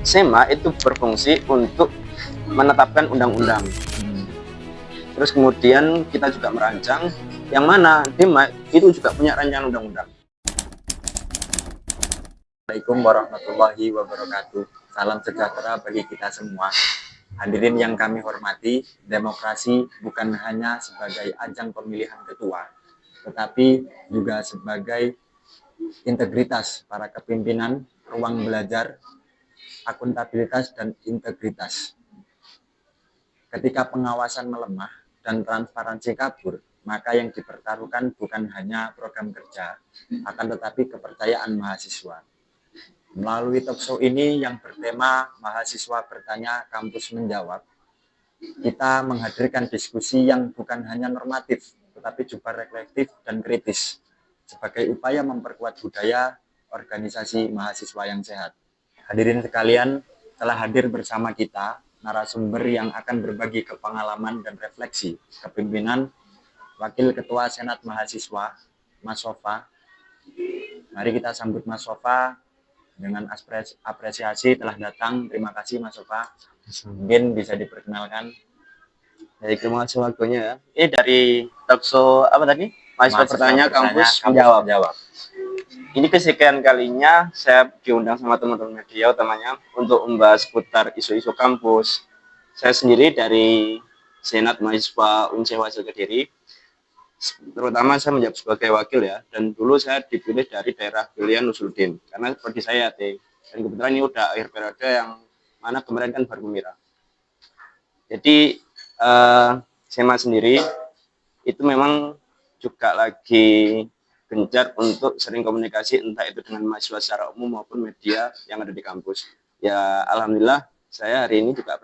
SEMA itu berfungsi untuk menetapkan undang-undang. Terus kemudian kita juga merancang, yang mana DEMA itu juga punya rancangan undang-undang. Assalamualaikum warahmatullahi wabarakatuh. Salam sejahtera bagi kita semua. Hadirin yang kami hormati, demokrasi bukan hanya sebagai ajang pemilihan ketua, tetapi juga sebagai integritas para kepimpinan, ruang belajar, akuntabilitas, dan integritas. Ketika pengawasan melemah dan transparansi kabur, maka yang dipertaruhkan bukan hanya program kerja, akan tetapi kepercayaan mahasiswa. Melalui talkshow ini yang bertema mahasiswa bertanya, kampus menjawab, kita menghadirkan diskusi yang bukan hanya normatif, tetapi juga reflektif dan kritis, sebagai upaya memperkuat budaya organisasi mahasiswa yang sehat. Hadirin sekalian, telah hadir bersama kita narasumber yang akan berbagi kepengalaman dan refleksi kepemimpinan Wakil Ketua Senat Mahasiswa, Mas Sofa. Mari kita sambut Mas Sofa dengan apresiasi telah datang. Terima kasih Mas Sofa. Mungkin bisa diperkenalkan. Baik, terima kasih waktunya ya. Ini dari talkshow apa tadi? Mahasiswa bertanya, kampus menjawab. Ini kesekian kalinya saya diundang sama teman-teman media utamanya untuk membahas seputar isu-isu kampus. Saya sendiri dari Senat Mahasiswa Unsewa Kediri, terutama saya menjawab sebagai wakil ya, dan dulu saya dipilih dari daerah pilihan Nusruddin, karena seperti saya dan kebetulan ini udah akhir periode yang mana kemarin kan baru Mira. Jadi SEMA sendiri itu memang juga lagi gencar untuk sering komunikasi, entah itu dengan mahasiswa secara umum maupun media yang ada di kampus. Ya alhamdulillah saya hari ini juga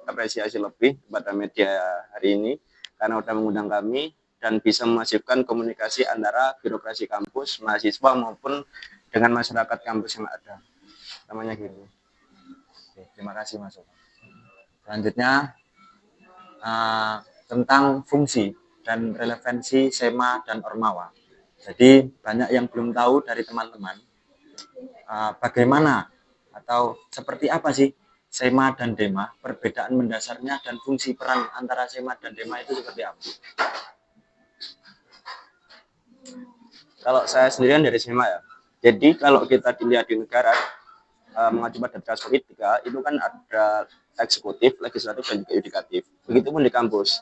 apresiasi lebih kepada media hari ini karena sudah mengundang kami dan bisa memasifkan komunikasi antara birokrasi kampus, mahasiswa maupun dengan masyarakat kampus yang ada. Namanya gitu. Oke, terima kasih Mas Sofa. Selanjutnya tentang fungsi dan relevansi SEMA dan Ormawa. Jadi banyak yang belum tahu dari teman-teman bagaimana atau seperti apa sih SEMA dan DEMA, perbedaan mendasarnya dan fungsi peran antara SEMA dan DEMA itu seperti apa? Kalau saya sendirian dari SEMA ya. Jadi kalau kita dilihat di negara mengacu pada dasar 3 itu kan ada eksekutif, legislatif dan juga yudikatif. Begitupun di kampus.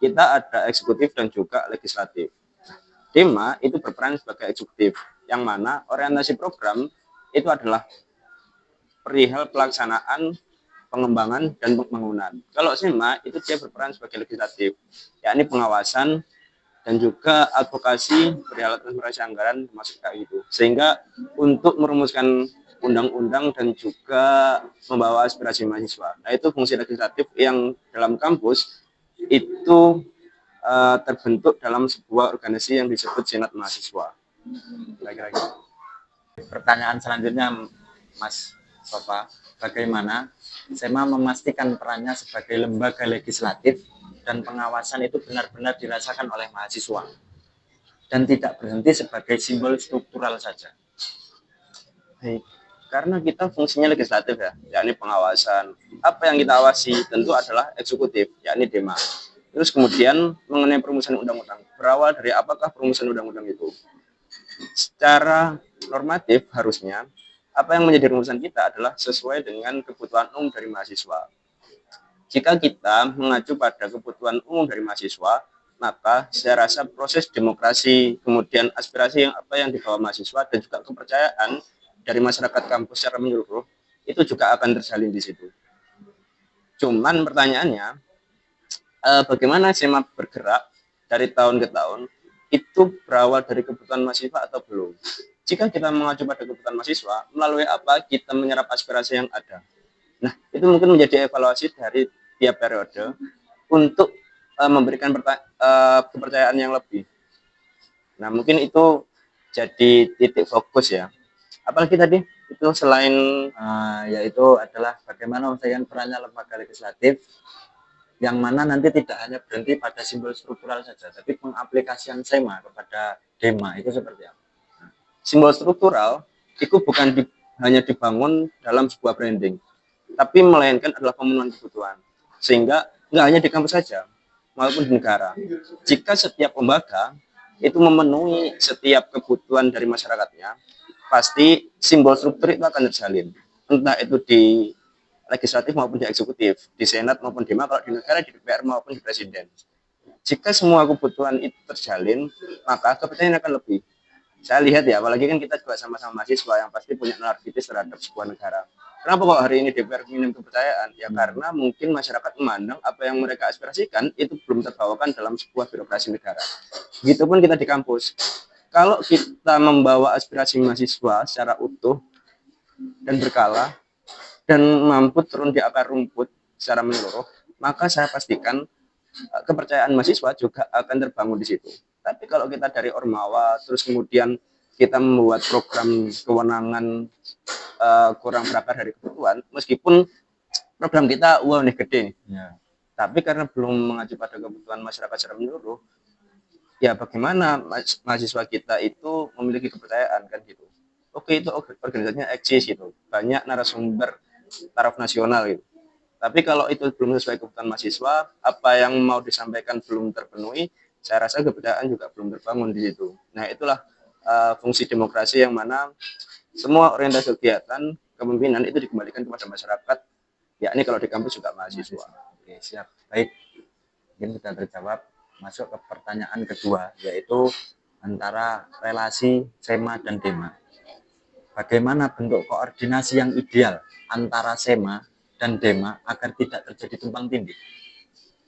Kita ada eksekutif dan juga legislatif. DEMA itu berperan sebagai eksekutif, yang mana orientasi program itu adalah perihal pelaksanaan, pengembangan, dan pembangunan. Kalau SEMA itu dia berperan sebagai legislatif, yakni pengawasan dan juga advokasi perihal transparansi anggaran termasuk kayak gitu. Sehingga untuk merumuskan undang-undang dan juga membawa aspirasi mahasiswa. Nah itu fungsi legislatif yang dalam kampus itu terbentuk dalam sebuah organisasi yang disebut Senat Mahasiswa. Kira-kira gitu. Pertanyaan selanjutnya Mas Sofa, bagaimana SEMA memastikan perannya sebagai lembaga legislatif dan pengawasan itu benar-benar dirasakan oleh mahasiswa dan tidak berhenti sebagai simbol struktural saja. Baik, karena kita fungsinya legislatif ya, yakni pengawasan. Apa yang kita awasi tentu adalah eksekutif, yakni DEMA. Terus kemudian mengenai perumusan undang-undang, berawal dari apakah perumusan undang-undang itu? Secara normatif harusnya apa yang menjadi rumusan kita adalah sesuai dengan kebutuhan umum dari mahasiswa. Jika kita mengacu pada kebutuhan umum dari mahasiswa, maka saya rasa proses demokrasi, kemudian aspirasi yang dibawa mahasiswa dan juga kepercayaan dari masyarakat kampus secara menyeluruh itu juga akan terjalin di situ. Cuman pertanyaannya, bagaimana SEMA bergerak dari tahun ke tahun itu berawal dari kebutuhan mahasiswa atau belum? Jika kita mengacu pada kebutuhan mahasiswa, melalui apa kita menyerap aspirasi yang ada? Nah, itu mungkin menjadi evaluasi dari tiap periode untuk memberikan kepercayaan yang lebih. Nah, mungkin itu jadi titik fokus ya. Apalagi tadi itu selain yaitu adalah bagaimana memperhatikan perannya lembaga legislatif yang mana nanti tidak hanya berhenti pada simbol struktural saja, tapi pengaplikasian SEMA kepada DEMA itu seperti apa? Simbol struktural itu bukan hanya dibangun dalam sebuah branding, tapi melainkan adalah pemenuhan kebutuhan. Sehingga nggak hanya di kampus saja, maupun di negara. Jika setiap lembaga itu memenuhi setiap kebutuhan dari masyarakatnya, pasti simbol struktur itu akan terjalin. Entah itu di legislatif maupun di eksekutif, di senat maupun di kalau di negara, di DPR maupun di presiden. Jika semua kebutuhan itu terjalin, maka kepercayaan akan lebih. Saya lihat ya, apalagi kan kita juga sama-sama mahasiswa yang pasti punya nalar kritis terhadap sebuah negara. Kenapa kok hari ini DPR minim kepercayaan? Ya karena mungkin masyarakat memandang apa yang mereka aspirasikan itu belum terbawakan dalam sebuah birokrasi negara. Begitupun kita di kampus. Kalau kita membawa aspirasi mahasiswa secara utuh dan berkala dan mampu turun di akar rumput secara menyeluruh, maka saya pastikan kepercayaan mahasiswa juga akan terbangun di situ. Tapi kalau kita dari Ormawa, terus kemudian kita membuat program kewenangan kurang berakar dari kebutuhan, meskipun program kita nih gede, tapi karena belum mengacu pada kebutuhan masyarakat secara menyeluruh, ya bagaimana mahasiswa kita itu memiliki kepercayaan kan gitu. Oke, itu organisasinya eksis gitu, banyak narasumber taraf nasional gitu. Tapi kalau itu belum sesuai kebutuhan mahasiswa, apa yang mau disampaikan belum terpenuhi, saya rasa kepercayaan juga belum terbangun di situ. Nah, itulah fungsi demokrasi yang mana semua orientasi kegiatan kepemimpinan itu dikembalikan kepada masyarakat, yakni kalau di kampus juga mahasiswa. Oke, siap. Baik, mungkin sudah terjawab. Masuk ke pertanyaan kedua, yaitu antara relasi SEMA dan DEMA. Bagaimana bentuk koordinasi yang ideal antara SEMA dan DEMA agar tidak terjadi tumpang tindih?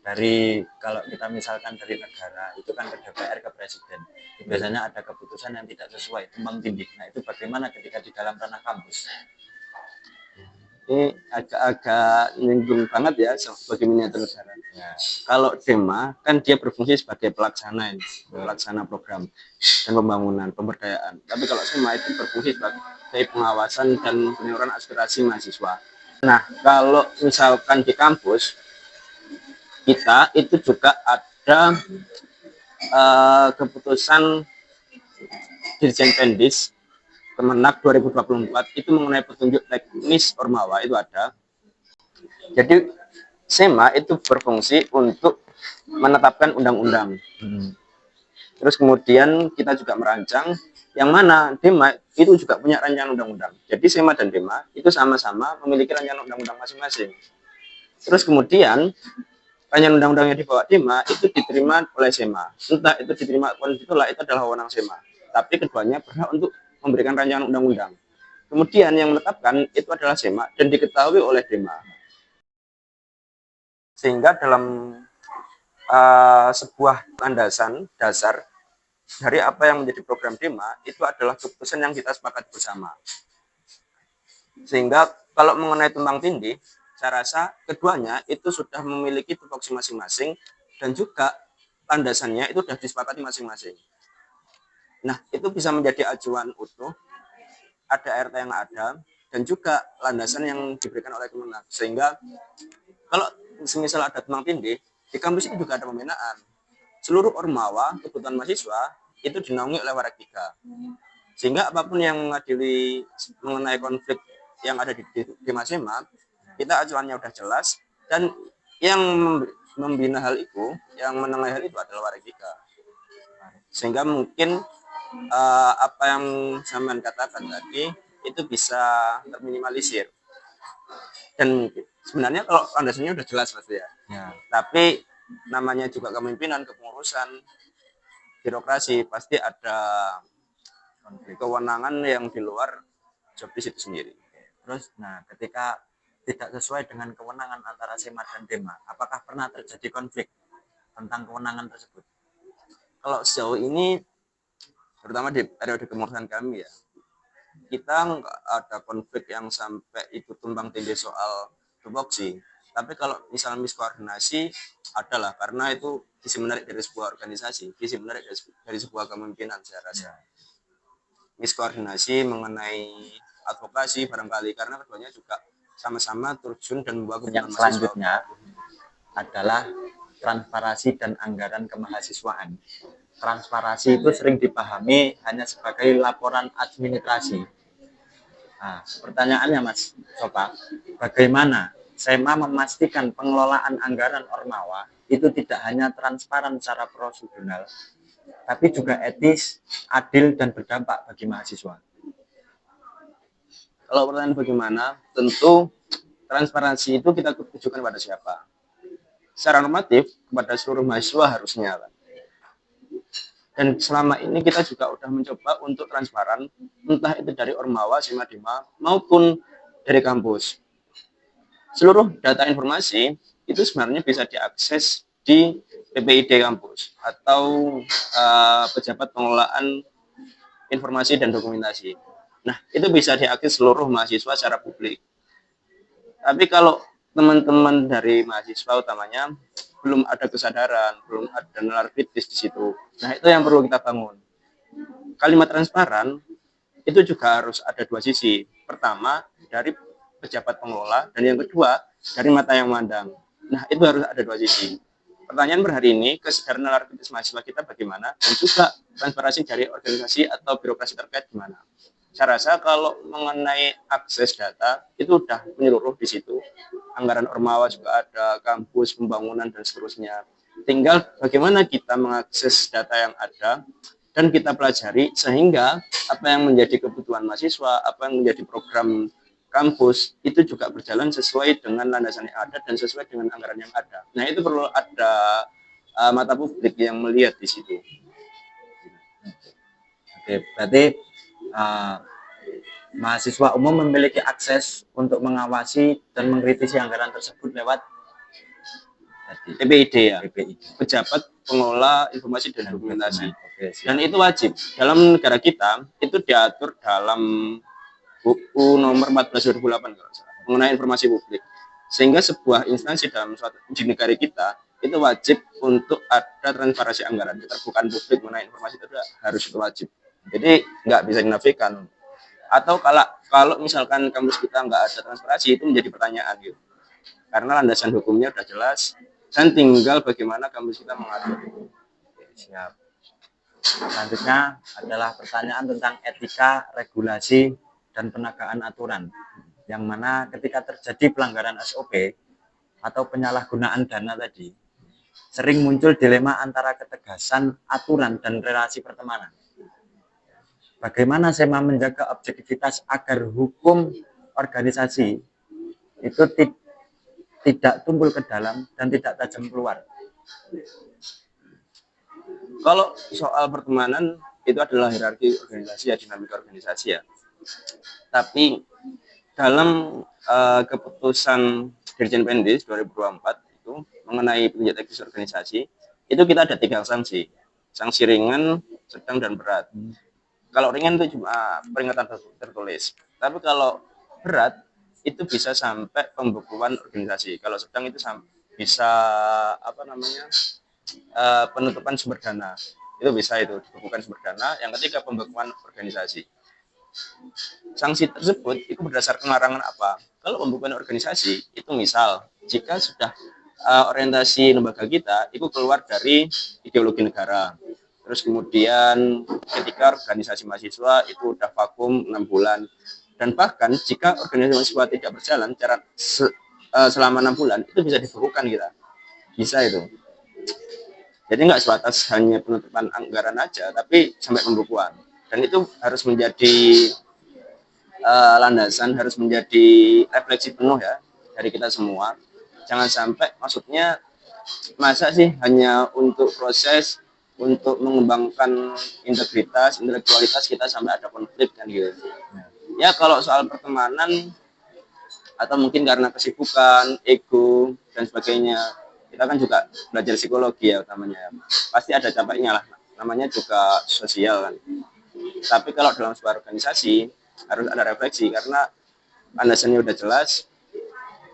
Dari kalau kita misalkan dari negara itu kan ke DPR, ke presiden, biasanya ada keputusan yang tidak sesuai, tumpang tindih. Nah, itu bagaimana ketika di dalam ranah kampus? Ini agak-agak nyinggung banget ya sebagai miniatur negara. Ya. Kalau DEMA kan dia berfungsi sebagai pelaksana program dan pembangunan, pemberdayaan. Tapi kalau SEMA itu berfungsi sebagai pengawasan dan penyaluran aspirasi mahasiswa. Nah, kalau misalkan di kampus kita itu juga ada keputusan Dirjen Pendis Kemenak 2024 itu mengenai petunjuk teknis Ormawa itu ada. Jadi SEMA itu berfungsi untuk menetapkan undang-undang. Terus kemudian kita juga merancang, yang mana DEMA itu juga punya rancangan undang-undang. Jadi SEMA dan DEMA itu sama-sama memiliki rancangan undang-undang masing-masing. Terus kemudian rancangan undang-undang yang dibawa DEMA itu diterima oleh SEMA. Entah itu diterima konstitusi, itu adalah wewenang SEMA. Tapi keduanya berhak untuk memberikan rancangan undang-undang. Kemudian yang menetapkan itu adalah SEMA dan diketahui oleh DEMA. Sehingga dalam sebuah landasan dasar dari apa yang menjadi program DEMA itu adalah keputusan yang kita sepakati bersama. Sehingga kalau mengenai tumpang tindih, saya rasa keduanya itu sudah memiliki tupoksi masing-masing dan juga landasannya itu sudah disepakati masing-masing. Nah, itu bisa menjadi acuan utuh, ada RT yang ada, dan juga landasan yang diberikan oleh Kemenak. Sehingga kalau semisal ada tumpang tindih, di kampus itu juga ada pembinaan. Seluruh Ormawa, kebutuhan mahasiswa, itu dinaungi oleh Warak 3. Sehingga apapun yang mengadili mengenai konflik yang ada di SEMA, kita acuannya sudah jelas, dan yang membina hal itu, yang menengahi hal itu adalah Warak 3. Sehingga mungkin apa yang Saman katakan tadi itu bisa terminimalisir. Dan sebenarnya kalau landasannya udah jelas pasti ya. Tapi namanya juga kepemimpinan, kepengurusan, birokrasi, pasti ada kewenangan yang di luar jobdesk itu sendiri. Terus, nah ketika tidak sesuai dengan kewenangan antara SEMA dan DEMA, apakah pernah terjadi konflik tentang kewenangan tersebut? Kalau sejauh ini, terutama di periode kepengurusan kami ya, kita nggak ada konflik yang sampai itu tumpang tindih soal tupoksi. Tapi kalau misalnya miskoordinasi, adalah karena itu visi menarik dari sebuah organisasi, visi menarik dari sebuah kepemimpinan saya rasa. Miskoordinasi mengenai advokasi barangkali karena keduanya juga sama-sama terjun dan membawa yang selanjutnya adalah transparansi dan anggaran kemahasiswaan. Transparansi itu sering dipahami hanya sebagai laporan administrasi. Nah, pertanyaannya Mas Sopa, bagaimana SEMA memastikan pengelolaan anggaran Ormawa itu tidak hanya transparan secara prosedural, tapi juga etis, adil, dan berdampak bagi mahasiswa? Kalau pertanyaan bagaimana, tentu transparansi itu kita tujukan pada siapa? Secara normatif kepada seluruh mahasiswa harusnya kan. Dan selama ini kita juga sudah mencoba untuk transparan, entah itu dari Ormawa, SEMA Dema, maupun dari kampus. Seluruh data informasi itu sebenarnya bisa diakses di PPID kampus atau pejabat pengelolaan informasi dan dokumentasi. Nah, itu bisa diakses seluruh mahasiswa secara publik. Tapi kalau teman-teman dari mahasiswa utamanya belum ada kesadaran, belum ada nalar kritis di situ. Nah, itu yang perlu kita bangun. Kalimat transparan itu juga harus ada dua sisi. Pertama, dari pejabat pengelola, dan yang kedua, dari mata yang memandang. Nah, itu harus ada dua sisi. Pertanyaan per hari ini, kesadaran nalar kritis mahasiswa kita bagaimana, dan juga transparansi dari organisasi atau birokrasi terkait gimana. Saya rasa kalau mengenai akses data itu sudah menyeluruh di situ. Anggaran Ormawa juga ada, kampus, pembangunan dan seterusnya. Tinggal bagaimana kita mengakses data yang ada dan kita pelajari sehingga apa yang menjadi kebutuhan mahasiswa, apa yang menjadi program kampus itu juga berjalan sesuai dengan landasan yang ada dan sesuai dengan anggaran yang ada. Nah, itu perlu ada mata publik yang melihat di situ. Oke, berarti mahasiswa umum memiliki akses untuk mengawasi dan mengkritisi anggaran tersebut lewat PPID ya, PPID, pejabat pengelola informasi dan dokumentasi. Oke, dan itu wajib dalam negara kita, itu diatur dalam UU nomor 14 2008 mengenai informasi publik, sehingga sebuah instansi dalam suatu di negara kita itu wajib untuk ada transparansi anggaran, keterbukaan publik mengenai informasi itu harus itu wajib. Jadi nggak bisa dinafikan. Atau kalau misalkan kampus kita nggak ada transparansi, itu menjadi pertanyaan gitu, karena landasan hukumnya sudah jelas dan tinggal bagaimana kampus kita mengatur. Siap. Selanjutnya adalah pertanyaan tentang etika, regulasi, dan penegakan aturan, yang mana ketika terjadi pelanggaran SOP atau penyalahgunaan dana tadi, sering muncul dilema antara ketegasan aturan dan relasi pertemanan. Bagaimana SEMA menjaga objektivitas agar hukum organisasi itu tidak tumpul ke dalam dan tidak tajam keluar? Kalau soal pertemanan itu adalah hierarki organisasi ya, dinamika organisasi ya. Tapi dalam keputusan Dirjen Pendidik 2024 itu mengenai peninjauan etis organisasi, itu kita ada 3 sanksi. Sanksi ringan, sedang, dan berat. Kalau ringan itu cuma peringatan tertulis. Tapi kalau berat itu bisa sampai pembekuan organisasi. Kalau sedang itu bisa penutupan sumber dana. Itu bisa itu dibekukan sumber dana. Yang ketiga pembekuan organisasi. Sanksi tersebut itu berdasarkan larangan apa? Kalau pembekuan organisasi itu misal jika sudah orientasi lembaga kita itu keluar dari ideologi negara. Terus kemudian ketika organisasi mahasiswa itu udah vakum 6 bulan. Dan bahkan jika organisasi mahasiswa tidak berjalan selama 6 bulan, itu bisa dibekukan kita. Bisa itu. Jadi nggak sebatas hanya penutupan anggaran aja, tapi sampai pembekuan. Dan itu harus menjadi landasan, harus menjadi refleksi penuh ya dari kita semua. Jangan sampai maksudnya masa sih hanya untuk proses untuk mengembangkan integritas, intelektualitas kita sampai ada konflik kan gitu. Ya kalau soal pertemanan atau mungkin karena kesibukan, ego dan sebagainya, kita kan juga belajar psikologi ya utamanya. Pasti ada capeknya lah, namanya juga sosial kan. Tapi kalau dalam sebuah organisasi harus ada refleksi karena landasannya udah jelas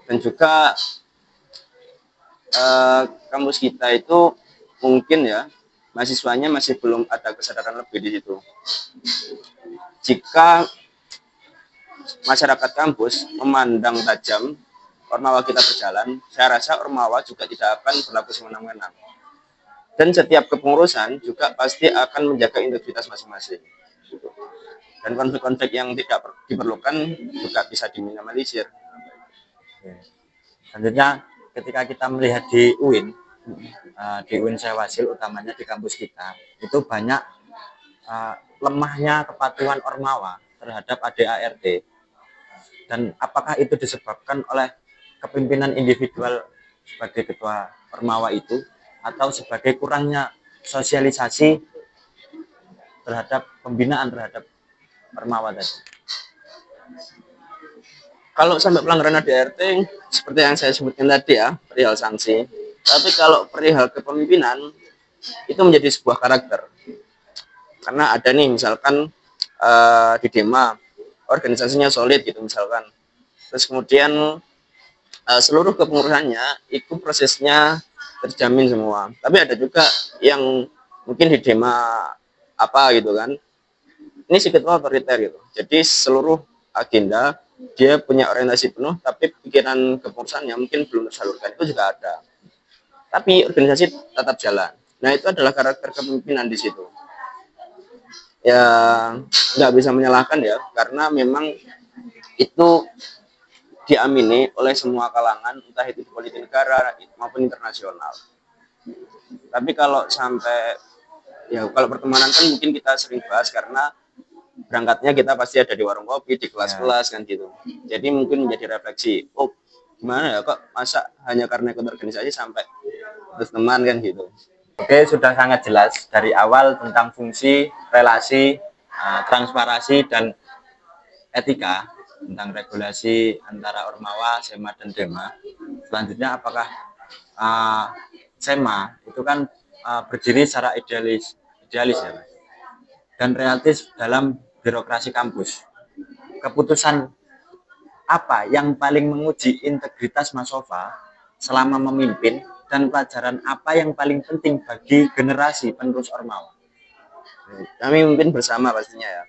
dan juga kampus kita itu mungkin ya mahasiswanya masih belum ada kesadaran lebih di situ. Jika masyarakat kampus memandang tajam Ormawa kita berjalan, saya rasa Ormawa juga tidak akan berlaku semena-mena. Dan setiap kepengurusan juga pasti akan menjaga integritas masing-masing. dan konflik-konflik yang tidak diperlukan juga bisa diminimalisir. Oke. Selanjutnya ketika kita melihat di UIN Syahwasil utamanya di kampus kita, itu banyak lemahnya kepatuhan Ormawa terhadap ADART, dan apakah itu disebabkan oleh kepemimpinan individual sebagai ketua Ormawa itu atau sebagai kurangnya sosialisasi terhadap pembinaan terhadap Ormawa tadi? Kalau sampai pelanggaran ADART seperti yang saya sebutkan tadi ya, perihal sanksi. Tapi kalau perihal kepemimpinan itu menjadi sebuah karakter. Karena ada nih misalkan di Dema organisasinya solid gitu misalkan. Terus kemudian seluruh kepengurusannya itu prosesnya terjamin semua. Tapi ada juga yang mungkin di Dema apa gitu kan. Ini si ketua otoriter gitu. Jadi seluruh agenda dia punya orientasi penuh, tapi pikiran kepengurusannya mungkin belum tersalurkan. Itu juga ada. Tapi organisasi tetap jalan. Nah itu adalah karakter kepemimpinan di situ. Ya nggak bisa menyalahkan ya, karena memang itu diamini oleh semua kalangan, entah itu di politik negara maupun internasional. Tapi kalau sampai ya kalau pertemanan kan mungkin kita sering bahas karena berangkatnya kita pasti ada di warung kopi, di kelas-kelas kan gitu. Jadi mungkin menjadi refleksi, oh gimana ya kok masa hanya karena ikut organisasi sampai berteman kan gitu. Oke, sudah sangat jelas dari awal tentang fungsi, relasi, transparansi, dan etika tentang regulasi antara Ormawa, SEMA, dan Dema. Selanjutnya, apakah SEMA itu kan berdiri secara idealis ya, Mas, dan realistis dalam birokrasi kampus. Keputusan apa yang paling menguji integritas Mas Sofa selama memimpin, dan pelajaran apa yang paling penting bagi generasi penerus Ormawa? Kami memimpin bersama pastinya ya.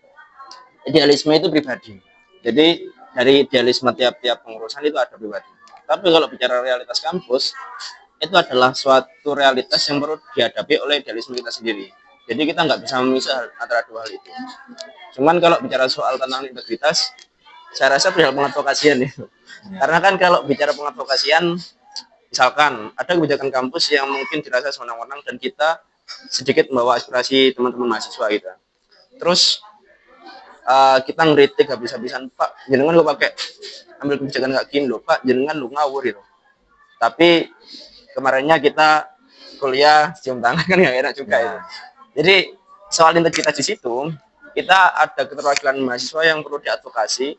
Idealisme itu pribadi. Jadi dari idealisme tiap-tiap pengurusan itu ada pribadi. Tapi kalau bicara realitas kampus, itu adalah suatu realitas yang perlu dihadapi oleh idealisme kita sendiri. Jadi kita nggak bisa memisah antara dua hal itu. Cuman kalau bicara soal tentang integritas, saya rasa perihal pengadvokasian itu. Karena kan kalau bicara pengadvokasian, misalkan ada kebijakan kampus yang mungkin dirasa sewenang-wenang dan kita sedikit membawa aspirasi teman-teman mahasiswa gitu. Terus kita ngeritik habis-habisan, Pak jenengan lo pakai ambil kebijakan kayak gini loh Pak, jenengan lo ngawur gitu. Tapi kemarinnya kita kuliah cium tangan kan nggak enak juga itu. Jadi soal integritas di situ kita ada keterwakilan mahasiswa yang perlu diadvokasi,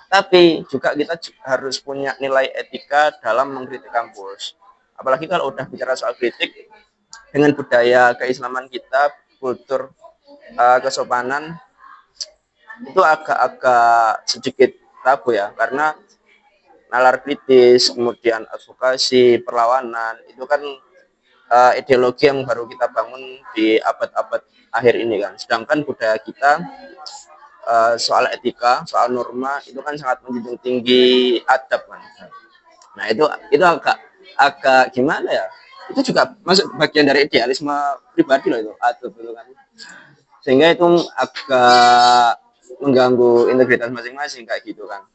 tapi juga kita harus punya nilai etika dalam mengkritik kampus. Apalagi kalau udah bicara soal kritik dengan budaya keislaman kita, kultur kesopanan, itu agak-agak sedikit tabu ya, karena nalar kritis, kemudian advokasi, perlawanan, itu kan ideologi yang baru kita bangun di abad-abad akhir ini kan. Sedangkan budaya kita soal etika, soal norma itu kan sangat menjunjung tinggi adab kan. Nah itu agak gimana ya? Itu juga masuk bagian dari idealisme pribadi loh itu adab itu kan. Sehingga itu agak mengganggu integritas masing-masing kayak gitu kan.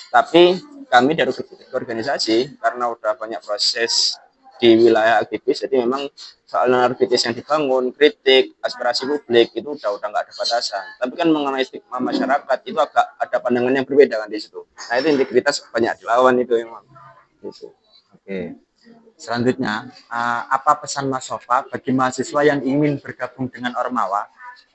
Tapi kami dari organisasi karena udah banyak proses di wilayah aktivis, jadi memang soal nalar kritis yang dibangun, kritik, aspirasi publik itu udah nggak ada batasan. Tapi kan mengenai stigma masyarakat itu agak ada pandangan yang berbeda kan di situ. Nah itu integritas banyak dilawan itu memang. Gitu. Oke. Selanjutnya, apa pesan Mas Sofa bagi mahasiswa yang ingin bergabung dengan Ormawa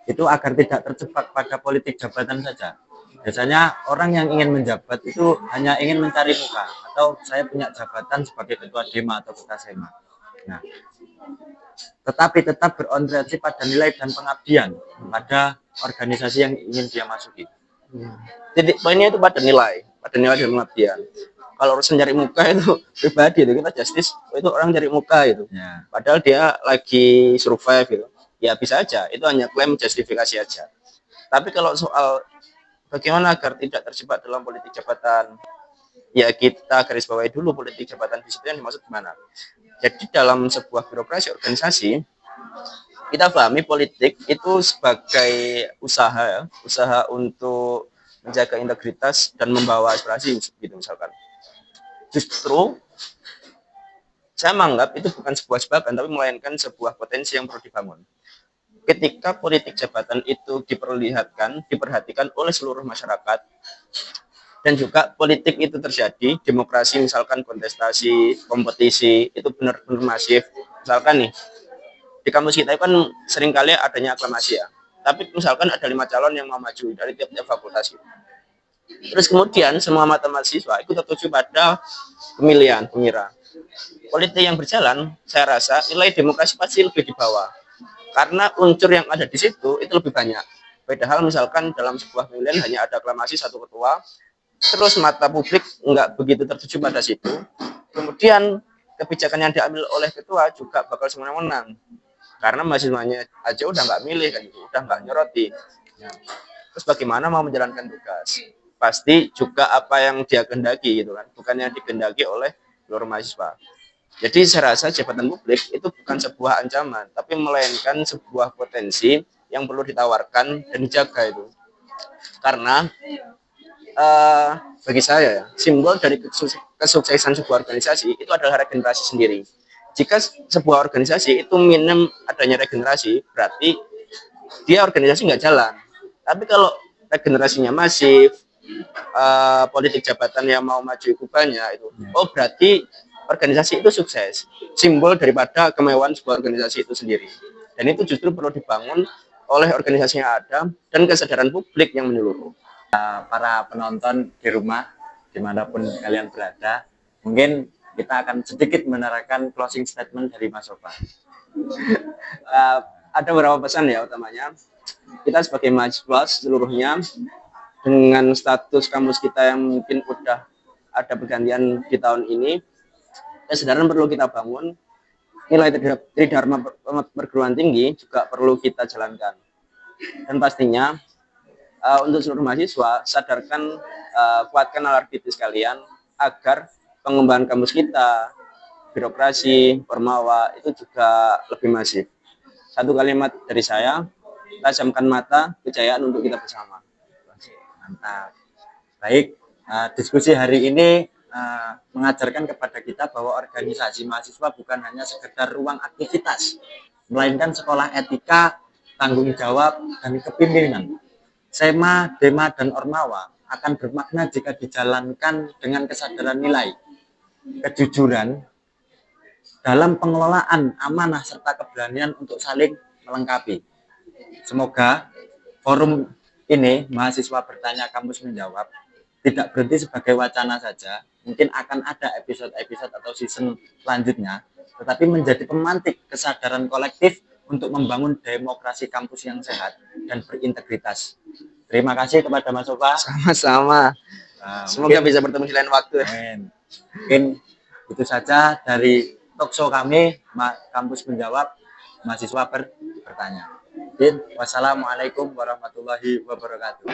itu agar tidak terjebak pada politik jabatan saja? Biasanya orang yang ingin menjabat itu hanya ingin mencari muka, atau saya punya jabatan sebagai ketua Dema atau ketua SEMA. Nah, tetapi tetap berorientasi pada nilai dan pengabdian pada organisasi yang ingin dia masuki. Titik poinnya itu pada nilai dan pengabdian. Kalau urusan cari muka itu pribadi itu kita justice itu orang cari muka itu. Ya. Padahal dia lagi survive gitu. Ya bisa aja, itu hanya klaim justifikasi aja. Tapi kalau soal bagaimana agar tidak terjebak dalam politik jabatan, ya kita garis bawahi dulu politik jabatan di situ yang dimaksud gimana. Jadi dalam sebuah birokrasi organisasi kita pahami politik itu sebagai usaha ya, usaha untuk menjaga integritas dan membawa aspirasi gitu misalkan. Justru saya menganggap itu bukan sebuah jebakan tapi melainkan sebuah potensi yang perlu dibangun. Ketika politik jabatan itu diperhatikan oleh seluruh masyarakat dan juga politik itu terjadi, demokrasi misalkan kontestasi, kompetisi itu benar-benar masif. Misalkan nih, di kampus kita kan seringkali adanya aklamasi ya. Tapi misalkan ada 5 calon yang mau maju dari tiap-tiap fakultas. Terus kemudian semua mata mahasiswa ikut tertuju pada pemilihan pengira. Politik yang berjalan, saya rasa nilai demokrasi pasti lebih di bawah. Karena unsur yang ada di situ itu lebih banyak. Padahal misalkan dalam sebuah pemilihan hanya ada aklamasi satu ketua, terus mata publik nggak begitu tertuju pada situ. Kemudian kebijakan yang diambil oleh ketua juga bakal semena-mena karena mahasiswanya aja udah nggak milih kan itu, udah nggak nyoroti. Terus bagaimana mau menjalankan tugas? Pasti juga apa yang dia kehendaki gitu kan, bukan yang dikehendaki oleh seluruh mahasiswa. Jadi saya rasa jabatan publik itu bukan sebuah ancaman, tapi melainkan sebuah potensi yang perlu ditawarkan dan dijaga itu. Karena bagi saya ya, simbol dari kesuksesan sebuah organisasi itu adalah regenerasi sendiri. Jika sebuah organisasi itu minim adanya regenerasi, berarti dia organisasi nggak jalan. Tapi kalau regenerasinya masif, politik jabatan yang mau maju itu banyak, itu, oh berarti organisasi itu sukses. Simbol daripada kemewahan sebuah organisasi itu sendiri. Dan itu justru perlu dibangun oleh organisasi yang ada dan kesadaran publik yang menyeluruh. Para penonton di rumah, dimanapun kalian berada, mungkin kita akan sedikit menerangkan closing statement dari Mas Sofa. Ada beberapa pesan ya utamanya. Kita sebagai mahasiswa seluruhnya dengan status kampus kita yang mungkin udah ada pergantian di tahun ini, kesadaran perlu kita bangun, nilai tridharma perguruan tinggi juga perlu kita jalankan. Dan pastinya untuk seluruh mahasiswa, sadarkan, kuatkan nalar kritis kalian agar pengembangan kampus kita, birokrasi, Ormawa itu juga lebih masif. Satu kalimat dari saya, tajamkan mata, kejayaan untuk kita bersama. Mantap. Baik, diskusi hari ini mengajarkan kepada kita bahwa organisasi mahasiswa bukan hanya sekedar ruang aktivitas, melainkan sekolah etika, tanggung jawab, dan kepemimpinan. Sema, Dema, dan Ormawa akan bermakna jika dijalankan dengan kesadaran nilai, kejujuran, dalam pengelolaan amanah serta keberanian untuk saling melengkapi. Semoga forum ini, mahasiswa bertanya kampus menjawab, tidak berhenti sebagai wacana saja, mungkin akan ada episode-episode atau season selanjutnya, tetapi menjadi pemantik kesadaran kolektif untuk membangun demokrasi kampus yang sehat dan berintegritas. Terima kasih kepada Mas Sofa. Sama-sama. Semoga bisa bertemu di lain waktu. Amin. Mungkin itu saja dari talkshow kami, Kampus Menjawab, mahasiswa bertanya. Wassalamualaikum warahmatullahi wabarakatuh.